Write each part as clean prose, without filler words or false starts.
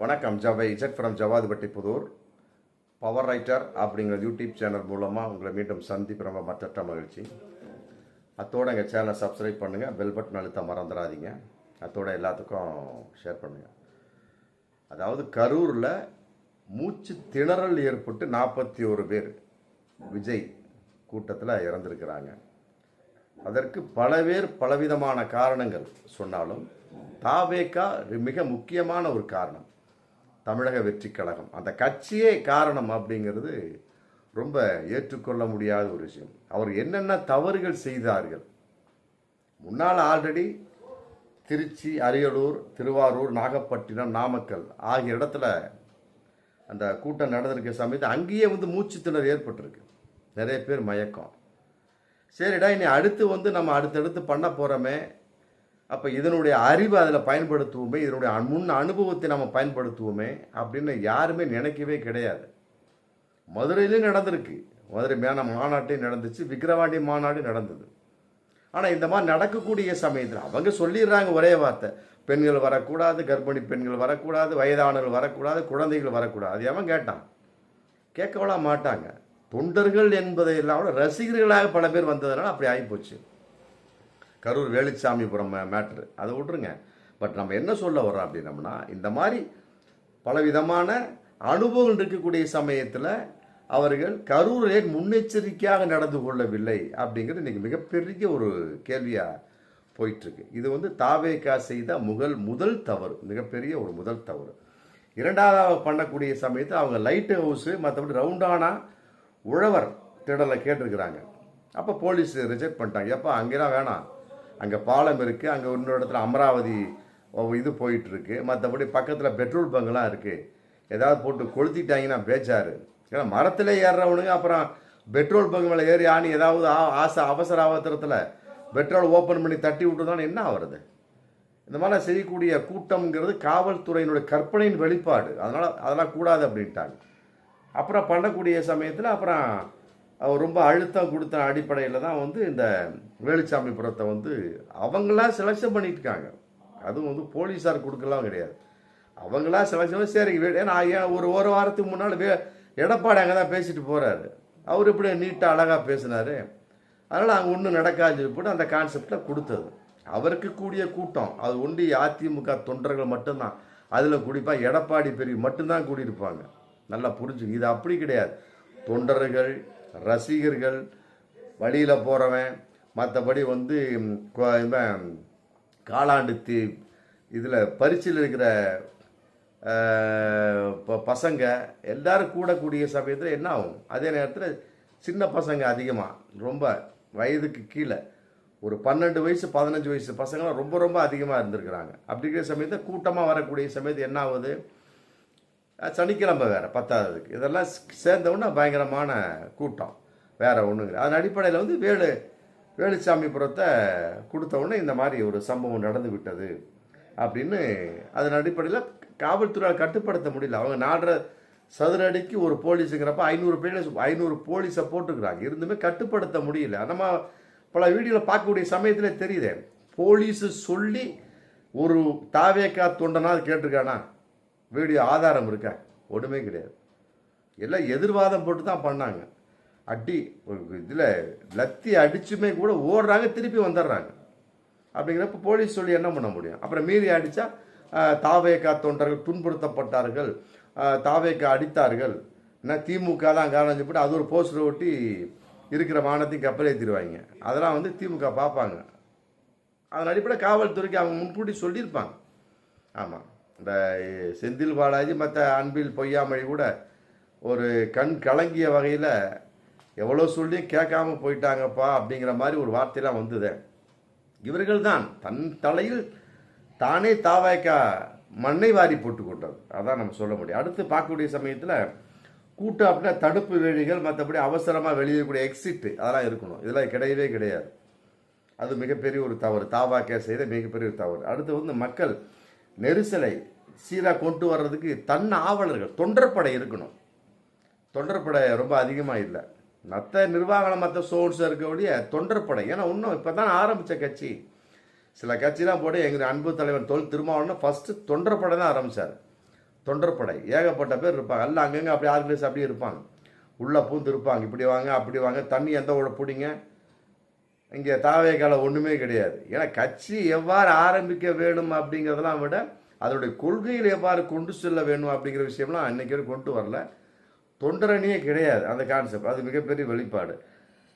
வணக்கம். ஜவை Z from Javadhupatti Pudur. Power writer அப்படிங்கிற யூடியூப் சேனல் மூலமாக உங்களை மீண்டும் சந்திப்பு மற்ற மகிழ்ச்சி. அத்தோடு எங்கள் சேனலை சப்ஸ்கிரைப் பண்ணுங்கள், பெல் பட்டன் அழுத்த மறந்துடாதீங்க. அத்தோட எல்லாத்துக்கும் ஷேர் பண்ணுங்கள். அதாவது கரூரில் மூச்சு திணறல் ஏற்பட்டு 41 பேர் விஜய் கூட்டத்தில் இறந்துருக்கிறாங்க. அதற்கு பல பேர் பலவிதமான காரணங்கள் சொன்னாலும் தாவேகா மிக முக்கியமான ஒரு காரணம். தமிழக வெற்றி கழகம் அந்த கட்சியே காரணம் அப்படிங்கிறது ரொம்ப ஏற்றுக்கொள்ள முடியாத ஒரு விஷயம். அவர் என்னென்ன தவறுகள் செய்தார்கள், முன்னால் ஆல்ரெடி திருச்சி, அரியலூர், திருவாரூர், நாகப்பட்டினம், நாமக்கல் ஆகிய இடத்துல அந்த கூட்டம் நடந்திருக்க சமயத்தில் அங்கேயே மூச்சு திணறல் ஏற்பட்டிருக்கு. நிறைய பேர் மயக்கம். சரிடா, இனி அடுத்து நம்ம அடுத்தடுத்து பண்ண போகிறோமே, அப்போ இதனுடைய அறிவை அதில் பயன்படுத்துவோமே, இதனுடைய முன் அனுபவத்தை நம்ம பயன்படுத்துவோமே அப்படின்னு யாருமே நினைக்கவே கிடையாது. மதுரையிலும் நடந்திருக்கு, மதுரை மாநாட்டையும் நடந்துச்சு, விக்கிரவாண்டி மாநாடு நடந்தது. ஆனால் இந்த மாதிரி நடக்கக்கூடிய சமயத்தில் அவங்க சொல்லிடுறாங்க ஒரே வார்த்தை, பெண்கள் வரக்கூடாது, கர்ப்பிணி பெண்கள் வரக்கூடாது, வயதானவர்கள் வரக்கூடாது, குழந்தைகள் வரக்கூடாது. அது எவன் கேட்டான்? கேட்கவலாம் மாட்டாங்க. தொண்டர்கள் என்பதை இல்லாமல் ரசிகர்களாக பல பேர் வந்ததுனால அப்படி ஆகிப்போச்சு. கரூர் வேலுச்சாமிபுரம் மேட்ரு அதை விட்ருங்க. பட் நம்ம என்ன சொல்ல வரோம் அப்படின்னம்னா, இந்த மாதிரி பலவிதமான அனுபவங்கள் இருக்கக்கூடிய சமயத்தில் அவர்கள் கரூரிலே முன்னெச்சரிக்கையாக நடந்து கொள்ளவில்லை அப்படிங்கிறது இன்றைக்கி மிகப்பெரிய ஒரு கேள்வியாக போயிட்டுருக்கு. இது தாவேகா செய்த முதல் தவறு, மிகப்பெரிய ஒரு முதல் தவறு. இரண்டாவது பண்ணக்கூடிய சமயத்தில் அவங்க லைட் ஹவுஸு மற்றபடி ரவுண்டானா உழவர் திடலை கேட்டிருக்கிறாங்க. அப்போ போலீஸ் ரிஜெக்ட் பண்ணிட்டாங்க. எப்போ அங்கெல்லாம் வேணாம், அங்கே பாலம் இருக்குது, அங்கே இன்னொரு இடத்துல அமராவதி இது போயிட்டுருக்கு, மற்றபடி பக்கத்தில் பெட்ரோல் பங்குலாம் இருக்குது, ஏதாவது போட்டு கொளுத்திட்டாங்கன்னா பேச்சாரு. ஏன்னா மரத்தில் ஏறுறவனுங்க அப்புறம் பெட்ரோல் பங்கு மேலே ஏறி ஆணி ஏதாவது அவசர அவசரத்தில் பெட்ரோல் ஓப்பன் பண்ணி தட்டி விட்டுதான் என்ன ஆகுறது? இந்த மாதிரிலாம் செய்யக்கூடிய கூட்டம்ங்கிறது காவல்துறையினுடைய கற்பனையின் வெளிப்பாடு. அதெல்லாம் கூடாது அப்படின்ட்டாங்க. அப்புறம் பண்ணக்கூடிய சமயத்தில் அப்புறம் ரொம்ப அழுத்தம் கொடுத்த அடிப்படையில் தான் இந்த வேலுச்சாமிபுரத்தை அவங்களா செலக்ஷன் பண்ணிட்டு இருக்காங்க. அதுவும் போலீஸார் கொடுக்கலாம் கிடையாது, அவங்களா செலக்ஷன். சரி, ஏன்னா ஒரு வாரத்துக்கு முன்னால் எடப்பாடி அங்கே தான் பேசிட்டு போகிறாரு. அவர் இப்படி நீட்டாக அழகாக பேசினார். அதனால் அங்கே ஒன்றும் நடக்காது போட்டு அந்த கான்செப்டில் கொடுத்தது. அவருக்கு கூடிய கூட்டம் அது ஒண்டி அதிமுக தொண்டர்கள் மட்டும்தான் அதில் குடிப்பாங்க. எடப்பாடி பெரிய மட்டும்தான் கூடியிருப்பாங்க. நல்லா புரிஞ்சுங்க, இது அப்படி கிடையாது. தொண்டர்கள், ரசிகர்கள், வழியில் போகிறவன், மற்றபடி காலாண்டு இதில் பரிசில் இருக்கிற பசங்க எல்லாரும் கூடக்கூடிய சமயத்தில் என்ன ஆகும்? அதே நேரத்தில் சின்ன பசங்க அதிகமாக, ரொம்ப வயதுக்கு கீழே ஒரு 12 வயசு 15 வயசு பசங்களாம் ரொம்ப ரொம்ப அதிகமாக இருந்திருக்கிறாங்க. அப்படி இருக்கிற சமயத்தில் கூட்டமாக வரக்கூடிய சமயத்தில் என்ன ஆகுது? சனிக்கிழமை வேறு 10ஆவதுக்கு இதெல்லாம் சேர்ந்தவுடனே பயங்கரமான கூட்டம் வேறு ஒன்றுங்க. அதன் அடிப்படையில் வேலுச்சாமிபுரத்தை கொடுத்தவுடனே இந்த மாதிரி ஒரு சம்பவம் நடந்து விட்டது அப்படின்னு அதன் அடிப்படையில் காவல்துறையால் கட்டுப்படுத்த முடியல. அவங்க 4.5 சதுர அடிக்கு ஒரு போலீஸுங்கிறப்ப 500 போலீஸை போட்டுக்கிறாங்க, இருந்துமே கட்டுப்படுத்த முடியல. நம்ம பல வீடியோவில் பார்க்கக்கூடிய சமயத்தில் தெரியுது, போலீஸு சொல்லி ஒரு தாவேகா தொண்டனாவது கேட்டிருக்கானா? வீடியோ ஆதாரம் இருக்கா? ஒன்றுமே கிடையாது. எல்லாம் எதிர்வாதம் போட்டு தான் பண்ணாங்க. அடி இதில் லத்தி அடிச்சுமே கூட ஓடுறாங்க, திருப்பி வந்துடுறாங்க. அப்படிங்கிறப்ப போலீஸ் சொல்லி என்ன பண்ண முடியும்? அப்புறம் மீறி அடித்தா தாவேகா தொண்டர்கள் துன்புறுத்தப்பட்டார்கள், தாவேகா அடித்தார்கள், என்ன திமுக தான் காரணம் போட்டு அது ஒரு போஸ்டர் ஒட்டி இருக்கிற மானத்தையும் கப்பலே ஏற்றிடுவாங்க. அதெல்லாம் திமுக பார்ப்பாங்க. அதன் அடிப்படை காவல்துறைக்கு அவங்க முன்கூட்டி சொல்லியிருப்பாங்க. ஆமாம், இந்த செந்தில் பாலாஜி மற்ற அன்பில் பொய்யாமொழி கூட ஒரு கண் கலங்கிய வகையில் எவ்வளோ சொல்லி கேட்காம போயிட்டாங்கப்பா அப்படிங்கிற மாதிரி ஒரு வார்த்தையெல்லாம் வந்தது. இவர்கள் தான் தன் தலையில் தானே தாவேகா மண்ணை வாரி போட்டு கொண்டது. அதான் நம்ம சொல்ல முடியும். அடுத்து பார்க்கக்கூடிய சமயத்தில் கூட்டம் அப்படின்னா தடுப்பு வேலிகள், மற்றபடி அவசரமாக வெளியேறக்கூடிய எக்ஸிட்டு அதெல்லாம் இருக்கணும். இதெல்லாம் கிடையவே கிடையாது. அது மிகப்பெரிய ஒரு தவறு, தாவேகா செய்த மிகப்பெரிய ஒரு தவறு. அடுத்து மக்கள் நெரிசலை சீராக கொண்டு வர்றதுக்கு தன் ஆவலர்கள் தொண்டர்படை இருக்கணும். தொண்டர்படை ரொம்ப அதிகமாக இல்லை, மற்ற நிர்வாகம் மற்ற சோர்ஸ் இருக்கக்கூடிய தொண்டர்படை. ஏன்னா இன்னும் இப்போ தான் ஆரம்பித்த கட்சி. சில கட்சிலாம் போட்டு எங்கள் அன்பு தலைவர் தொல் திருமாவளவன் ஃபஸ்ட்டு தொண்டர்படை தான் ஆரம்பித்தார். தொண்டர்படை ஏகப்பட்ட பேர் இருப்பாங்க. எல்லாம் அங்கங்கே அப்படி ஆர்கனைஸ் அப்படியே இருப்பாங்க. உள்ளே பூந்து இருப்பாங்க. இப்படி வாங்க அப்படி வாங்க, தண்ணி எந்த பிடிங்க. இங்கே தாவேக்கால ஒன்றுமே கிடையாது. ஏன்னா கட்சி எவ்வாறு ஆரம்பிக்க வேணும் அப்படிங்கிறதெல்லாம் விட அதனுடைய கொள்கையில் எவ்வாறு கொண்டு செல்ல வேணும் அப்படிங்கிற விஷயம்லாம் அன்னைக்கு கொண்டு வரல. தொண்டரணியே கிடையாது அந்த கான்செப்ட். அது மிகப்பெரிய வெளிப்பாடு.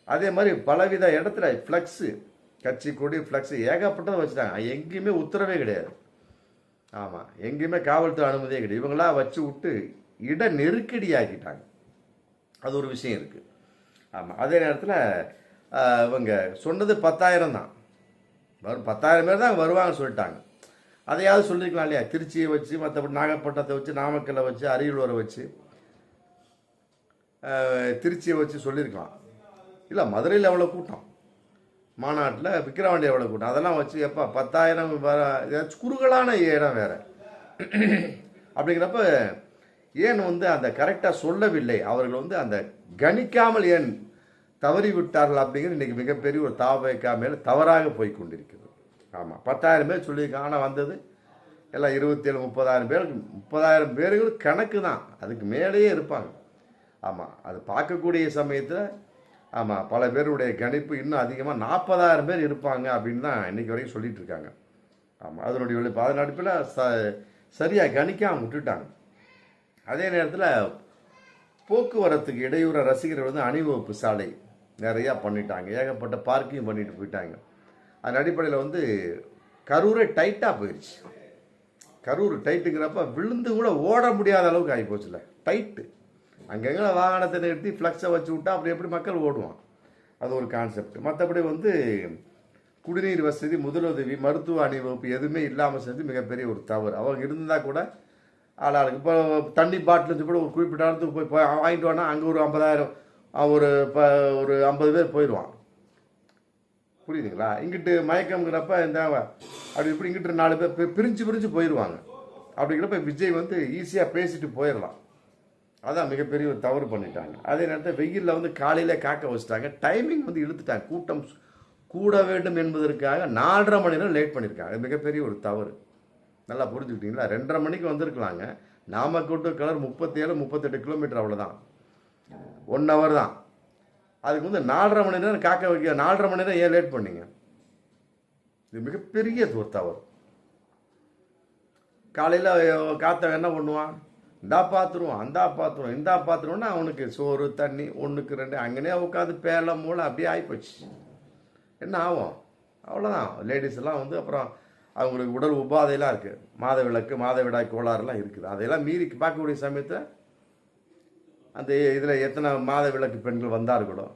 அதே மாதிரி பலவித இடத்துல ஃப்ளக்ஸு, கட்சி கொடி ஃப்ளக்ஸு ஏகப்பட்டதை வச்சுட்டாங்க. எங்கேயுமே உத்தரவே கிடையாது. ஆமாம், எங்கேயுமே காவல்துறை அனுமதியே கிடையாது. இவங்களாம் வச்சு விட்டு இட நெருக்கடி ஆக்கிட்டாங்க. அது ஒரு விஷயம் இருக்குது. ஆமாம், அதே நேரத்தில் இவங்க சொன்னது 10,000 தான். வரும் 10,000 பேர் தான் வருவாங்கன்னு சொல்லிட்டாங்க. அதையாவது சொல்லியிருக்கலாம் இல்லையா? திருச்சியை வச்சு, மற்றபடி நாகப்பட்டினத்தை வச்சு, நாமக்கல்லை வச்சு, அரியலூரை வச்சு, திருச்சியை வச்சு சொல்லியிருக்கலாம். இல்லை, மதுரையில் எவ்வளோ கூட்டம், மாநாட்டில் விக்கிரவாண்டி எவ்வளோ கூட்டம், அதெல்லாம் வச்சு எப்போ 10,000 வர ஏதாச்சும் குறுகலான இடம் வேறு. அப்படிங்கிறப்ப ஏன் அந்த கரெக்டாக சொல்லவில்லை, அவர்கள் அந்த கணிக்காமல் ஏன் தவறி விட்டார்கள் அப்படிங்கிறது இன்றைக்கி மிகப்பெரிய ஒரு தாவேக்கா மேலே தவறாக போய் கொண்டிருக்கிறது. ஆமாம், 10,000 பேர் சொல்லியிருக்காங்க. ஆனால் வந்தது எல்லாம் 27-30,000 பேருக்கு. 30,000 பேர்கள் கணக்கு தான், அதுக்கு மேலேயே இருப்பாங்க. ஆமாம், அது பார்க்கக்கூடிய சமயத்தில் ஆமாம் பல பேருடைய கணிப்பு இன்னும் அதிகமாக 40,000 பேர் இருப்பாங்க அப்படின்னு தான் இன்றைக்கி வரைக்கும் சொல்லிட்டு இருக்காங்க. ஆமாம், அதனுடைய வெளிப்பு அதன் அடிப்பில் சரியாக கணிக்காமல் விட்டுட்டாங்க. அதே நேரத்தில் போக்குவரத்துக்கு இடையூற ரசிகர்கள் அணிவகுப்பு சாலை நிறையா பண்ணிட்டாங்க. ஏகப்பட்ட பார்க்கிங் பண்ணிட்டு போயிட்டாங்க. அதன் அடிப்படையில் கரூரே டைட்டாக போயிடுச்சு. கரூர் டைட்டுங்கிறப்ப விழுந்து கூட ஓட முடியாத அளவுக்கு ஆகி போச்சுல, டைட்டு. அங்கங்கே வாகனத்தை நிறுத்தி ஃப்ளக்ஸை வச்சு விட்டா அப்படி எப்படி மக்கள் ஓடுவான். அது ஒரு கான்செப்ட். மற்றபடி குடிநீர் வசதி, முதலுதவி, மருத்துவ அணிவகுப்பு எதுவுமே இல்லாமல் செஞ்சு மிகப்பெரிய ஒரு தவறு. அவங்க இருந்தால் கூட ஆளாளுக்கு இப்போ தண்ணி பாட்டில் கூட ஒரு குறிப்பிட்ட இடத்துக்கு போய் வாங்கிட்டு வானா அங்கே ஒரு 50,000 ஒரு 50 பேர் போயிடுவான். புரியுதுங்களா? இங்கிட்டு மயக்கம்ங்கிறப்ப அப்படி இப்படி இங்கிட்டு 4 பேர் பிரிஞ்சு போயிடுவாங்க. அப்படிங்கிறப்ப விஜய் ஈஸியாக பேசிட்டு போயிடலாம். அதான் மிகப்பெரிய ஒரு தவறு பண்ணிட்டாங்க. அதே நேரத்தில் வெயிலில் காலையில் காக்க வச்சுட்டாங்க. டைமிங் இழுத்துட்டாங்க. கூட்டம் கூட வேண்டும் என்பதற்காக 4:30 மணி நேரம் லேட் பண்ணியிருக்காங்க. அது மிகப்பெரிய ஒரு தவறு. நல்லா புரிஞ்சுக்கிட்டீங்களா? 2:30 மணிக்கு வந்திருக்கலாங்க. நாமக்கல் டு கலர் 37-38 கிலோமீட்டர், அவ்வளோதான், 1 ஹவர் தான். அதுக்கு 4:30 மணி நேரம் காக்க வைக்க 4:30 மணி நேரம் ஏன் லேட் பண்ணீங்க? இது மிகப்பெரிய ஒரு தவறு. காலையில் காத்தவன் என்ன பண்ணுவான்? இந்தா பார்த்துருவான், அந்தா பார்த்துருவான், இந்தா பார்த்துருவோன்னா அவனுக்கு சோறு தண்ணி 1க்கு 2 அங்கனே உட்காந்து பேல மூளை அப்படியே ஆகிப்போச்சு. என்ன ஆகும்? அவ்வளோதான். லேடிஸ் எல்லாம் அப்புறம் அவங்களுக்கு உடல் உபாதையெல்லாம் இருக்குது. மாதவிலக்கு, மாதவிடாய் கோளாறுலாம் இருக்குது. அதையெல்லாம் மீறி பார்க்கக்கூடிய சமயத்தில் அந்த இதில் எத்தனை மாதவிலக்கு பெண்கள் வந்தார்களோ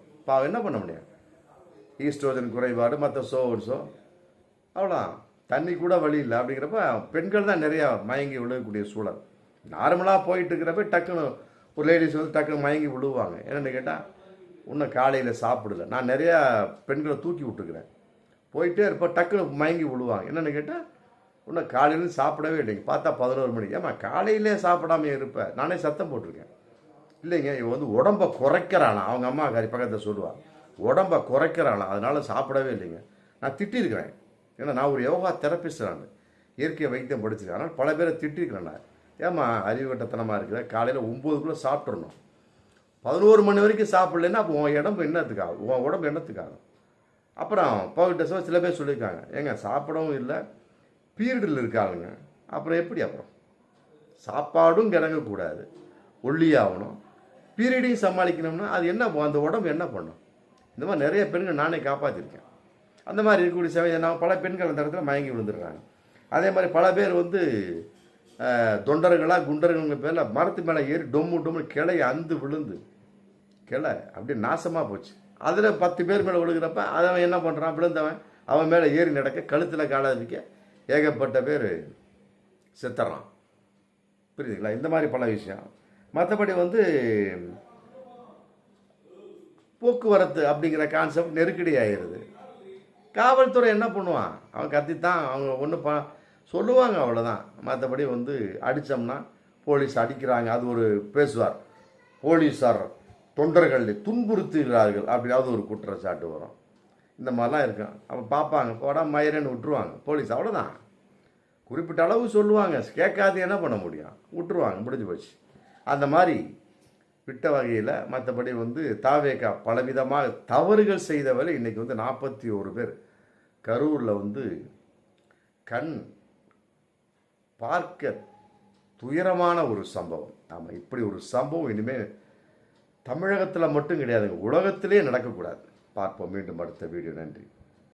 என்ன பண்ண முடியும்? ஈஸ்ட்ரோஜன் குறைபாடு, மற்ற சோர்ஸோ, அவ்வளோதான். தண்ணி கூட வழி இல்லை. அப்படிங்கிறப்ப பெண்கள் தான் நிறையா மயங்கி விழுகக்கூடிய சூழல். நார்மலாக போயிட்டு இருக்கிறப்ப டக்குன்னு ஒரு லேடிஸ் டக்குன்னு மயங்கி விழுவாங்க. என்னென்னு கேட்டால், இன்னும் காலையில் சாப்பிடல. நான் நிறையா பெண்களை தூக்கி விட்டுருக்குறேன். போயிட்டே இருப்ப டக்குன்னு மயங்கி விழுவாங்க. என்னென்னு கேட்டால், இன்னும் காலையிலேருந்து சாப்பிடவே இல்லைங்க. பார்த்தா 11 மணிக்கு. ஏமா காலையிலே சாப்பிடாம இருப்பேன்? நானே சத்தம் போட்டிருக்கேன். இல்லைங்க, இவன் உடம்பை குறைக்கிறானா. அவங்க அம்மா காரி பக்கத்தில் சொல்லுவாள், உடம்பை குறைக்கிறானா, அதனால சாப்பிடவே இல்லைங்க. நான் திட்டிருக்கிறேன். ஏன்னா நான் ஒரு யோகா தெரப்பிஸ்ட். நான் இயற்கை வைத்தியம் படிச்சிருக்கேன். அதனால் பல பேரை திட்டிருக்கிறேன். நான் ஏமா அறிவுகட்டத்தனமாக இருக்குது, காலையில் 9க்குள்ளே சாப்பிட்றணும், 11 மணி வரைக்கும் சாப்பிட்லன்னா அப்போ உன் உடம்பு என்னத்துக்காகும்? உன் உடம்பு என்னத்துக்காகும்? அப்புறம் போகிட்ட சில பேர் சொல்லியிருக்காங்க, ஏங்க சாப்பிடவும் இல்லை, பீரியடில் இருக்காளுங்க, அப்புறம் எப்படி? அப்புறம் சாப்பாடும் கிடங்கக்கூடாது, ஒல்லியாகணும், பீரியடையும் சமாளிக்கணும்னா அது என்ன? அந்த உடம்பு என்ன பண்ணும்? இந்த மாதிரி நிறைய பெண்கள் நானே காப்பாற்றிருக்கேன். அந்த மாதிரி இருக்கக்கூடிய சமயம் நான் பல பெண்கள் அந்த இடத்துல மயங்கி விழுந்துடுறாங்க. அதே மாதிரி பல பேர் தொண்டர்களாக குண்டர்கள் பேரில் மரத்து மேலே ஏறி டொம்மு கிளையை அந்து விழுந்து கிளை அப்படியே நாசமாக போச்சு. அதில் 10 பேர் மேலே விழுகிறப்ப அவன் என்ன பண்ணுறான்? விழுந்தவன் அவன் மேலே ஏறி நடக்க கழுத்தில் காலாதிக்க ஏகப்பட்ட பேர் செத்துறான். புரியுதுங்களா? இந்த மாதிரி பல விஷயம். மற்றபடி போக்குவரத்து அப்படிங்கிற கான்செப்ட் நெருக்கடி ஆகிடுது. காவல்துறை என்ன பண்ணுவான்? அவன் கத்தித்தான் அவங்க ஒன்று சொல்லுவாங்க, அவ்வளோதான். மற்றபடி அடித்தோம்னா போலீஸ் அடிக்கிறாங்க, அது ஒரு பேசுவார், போலீஸார் தொண்டர்கள் துன்புறுத்துகிறார்கள் அப்படியாவது ஒரு குற்றச்சாட்டு வரும். இந்த மாதிரிலாம் இருக்கும். அப்போ பார்ப்பாங்க, போடா மயிரன்னு விட்டுருவாங்க போலீஸ், அவ்வளோதான். குறிப்பிட்ட அளவு சொல்லுவாங்க, கேட்காது என்ன பண்ண முடியும், விட்டுருவாங்க, முடிஞ்சு போச்சு. அந்த மாதிரி விட்ட வகையில் மற்றபடி தாவேகா பலவிதமாக தவறுகள் செய்தவரை இன்னைக்கு 41 பேர் கரூரில் கண் பார்க்க துயரமான ஒரு சம்பவம். ஆமாம், இப்படி ஒரு சம்பவம் இனிமேல் தமிழகத்தில் மட்டும் கிடையாதுங்க, உலகத்திலே நடக்கக்கூடாது. பார்ப்போம் மீண்டும் அடுத்த வீடியோ. நன்றி.